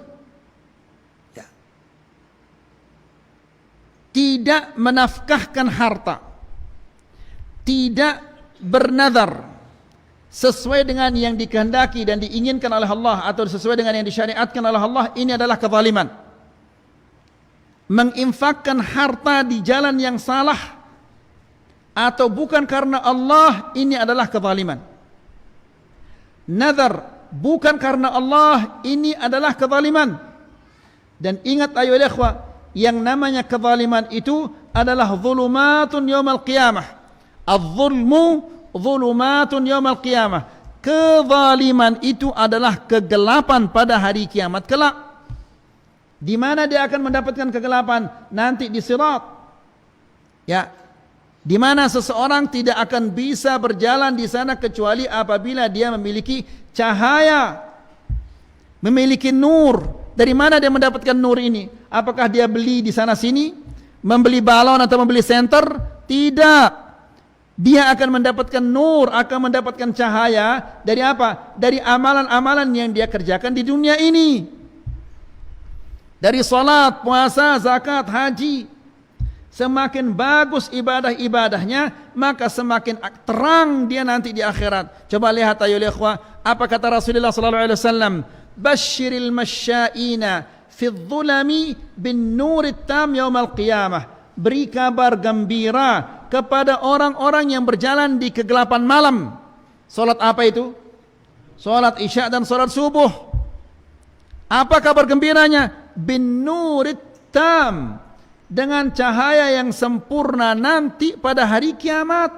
Tidak menafkahkan harta, tidak bernadar sesuai dengan yang dikehendaki dan diinginkan oleh Allah atau sesuai dengan yang disyariatkan oleh Allah, ini adalah kezaliman. Menginfakkan harta di jalan yang salah atau bukan karena Allah, ini adalah kezaliman. Nazar bukan karena Allah, ini adalah kezaliman. Dan ingat ayo ikhwah, yang namanya kezaliman itu adalah zulumatun yaumal qiyamah. Az-zulmu zulumatun yaumal qiyamah. Kezaliman itu adalah kegelapan pada hari kiamat kelak. Di mana dia akan mendapatkan kegelapan? Nanti di sirat. Ya. Di mana seseorang tidak akan bisa berjalan di sana kecuali apabila dia memiliki cahaya, memiliki nur. Dari mana dia mendapatkan nur ini? Apakah dia beli di sana sini, membeli balon atau membeli senter? Tidak. Dia akan mendapatkan nur, akan mendapatkan cahaya dari apa? Dari amalan-amalan yang dia kerjakan di dunia ini. Dari salat, puasa, zakat, haji. Semakin bagus ibadah-ibadahnya, maka semakin terang dia nanti di akhirat. Coba lihat ayo ikhwah, apa kata Rasulullah sallallahu alaihi wasallam? Basyiril masya'ina fi dhulami bin nurit tam yaumal qiyamah. Beri kabar gembira kepada orang-orang yang berjalan di kegelapan malam. Salat apa itu? Salat Isya dan salat subuh. Apa kabar gembiranya? Bin nurit tam, dengan cahaya yang sempurna nanti pada hari kiamat.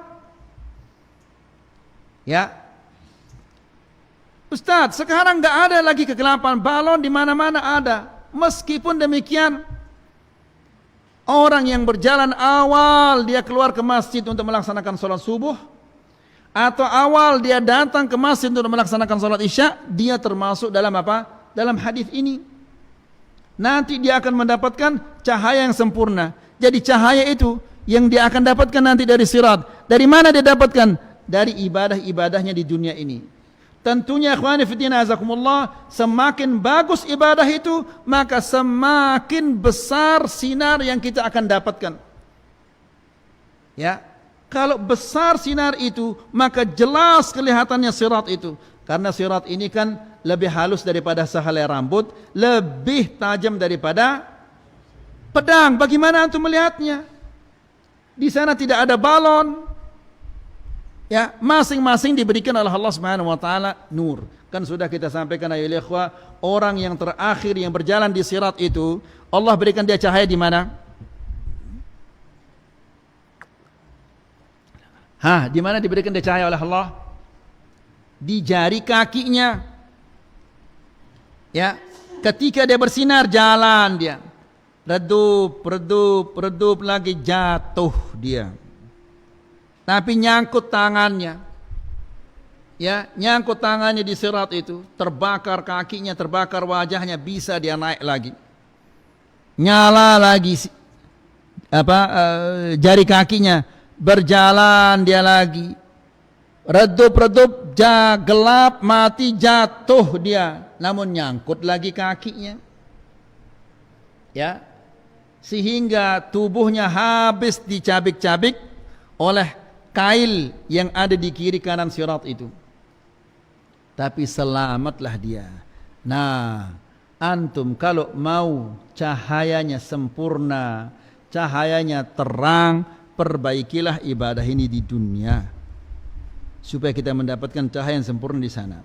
Ya, Ustaz, sekarang nggak ada lagi kegelapan, balon di mana-mana ada. Meskipun demikian, orang yang berjalan awal dia keluar ke masjid untuk melaksanakan sholat subuh, atau awal dia datang ke masjid untuk melaksanakan sholat isya, dia termasuk dalam apa? Dalam hadis ini. Nanti dia akan mendapatkan cahaya yang sempurna. Jadi cahaya itu yang dia akan dapatkan nanti dari sirat. Dari mana dia dapatkan? Dari ibadah-ibadahnya di dunia ini. Tentunya ikhwani fillah azakumullah, semakin bagus ibadah itu, maka semakin besar sinar yang kita akan dapatkan. Ya, kalau besar sinar itu, maka jelas kelihatannya sirat itu. Karena sirat ini kan lebih halus daripada sehelai rambut, lebih tajam daripada pedang. Bagaimana antum melihatnya? Di sana tidak ada balon. Ya, masing-masing diberikan oleh Allah Subhanahu wa taala nur. Kan sudah kita sampaikan ayo ikhwah, orang yang terakhir yang berjalan di sirat itu, Allah berikan dia cahaya di mana? Di mana diberikan dia cahaya oleh Allah? Di jari kakinya. Ya, ketika dia bersinar jalan dia. Redup, redup, redup lagi jatuh dia. Tapi nyangkut tangannya. Ya, nyangkut tangannya di sirat itu, terbakar kakinya, terbakar wajahnya, bisa dia naik lagi. Nyala lagi jari kakinya, berjalan dia lagi. Redup-redup, gelap, mati, jatuh dia. Namun nyangkut lagi kakinya. Ya. Sehingga tubuhnya habis dicabik-cabik oleh kail yang ada di kiri kanan sirat itu. Tapi selamatlah dia. Nah, antum kalau mau cahayanya sempurna, cahayanya terang, perbaikilah ibadah ini di dunia. Supaya kita mendapatkan cahaya yang sempurna di sana.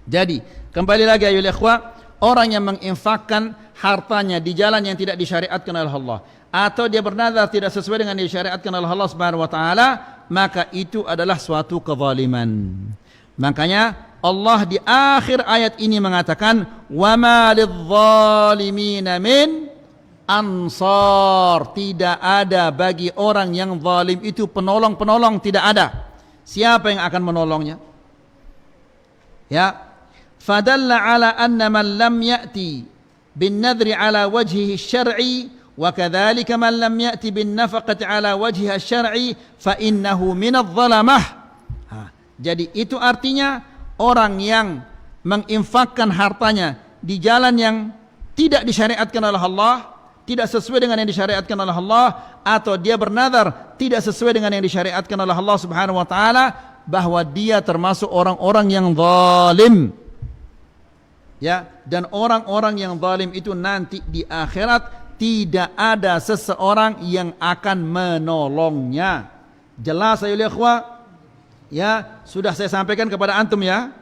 Jadi, kembali lagi ayo ikhwah, orang yang menginfakkan hartanya di jalan yang tidak disyariatkan oleh Allah, atau dia bernazar tidak sesuai dengan yang disyariatkan oleh Allah Subhanahu wa taala, maka itu adalah suatu kezaliman. Makanya Allah di akhir ayat ini mengatakan, "Wa ma lidz-zalimina min ansar." Tidak ada bagi orang yang zalim itu penolong-penolong, tidak ada. Siapa yang akan menolongnya? Ya, fadalla ala anna man lam ya'ti bin nadri ala wajhihi syar'i wa kadzalika man lam ya'ti bin nafaqati ala wajhiha syar'i fa innahu minadh dhalamah. Jadi itu artinya orang yang menginfakkan hartanya di jalan yang tidak disyariatkan oleh Allah, tidak sesuai dengan yang disyariatkan oleh Allah, atau dia bernazar tidak sesuai dengan yang disyariatkan oleh Allah Subhanahu wa taala, bahwa dia termasuk orang-orang yang zalim. Ya, dan orang-orang yang zalim itu nanti di akhirat tidak ada seseorang yang akan menolongnya. Jelas ayo ikhwah? Ya, sudah saya sampaikan kepada antum ya.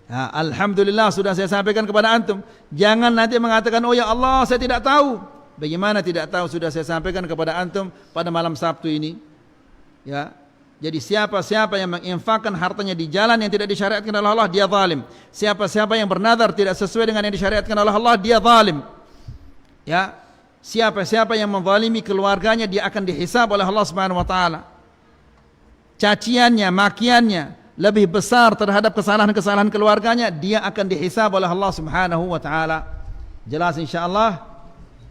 Ya, alhamdulillah sudah saya sampaikan kepada antum. Jangan nanti mengatakan, "Oh ya Allah, saya tidak tahu." Bagaimana tidak tahu? Sudah saya sampaikan kepada antum pada malam Sabtu ini. Ya. Jadi siapa-siapa yang menginfakkan hartanya di jalan yang tidak disyariatkan oleh Allah, dia zalim. Siapa-siapa yang bernazar tidak sesuai dengan yang disyariatkan oleh Allah, dia zalim. Ya, siapa-siapa yang menzalimi keluarganya, dia akan dihisab oleh Allah Subhanahu wa taala. Caciannya, makiannya lebih besar terhadap kesalahan-kesalahan keluarganya, dia akan dihisab oleh Allah Subhanahu wa taala. Jelas insyaallah.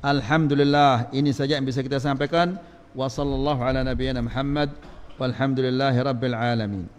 Alhamdulillah, ini saja yang bisa kita sampaikan. Wa sallallahu ala nabiyyina Muhammad walhamdulillahi rabbil alamin.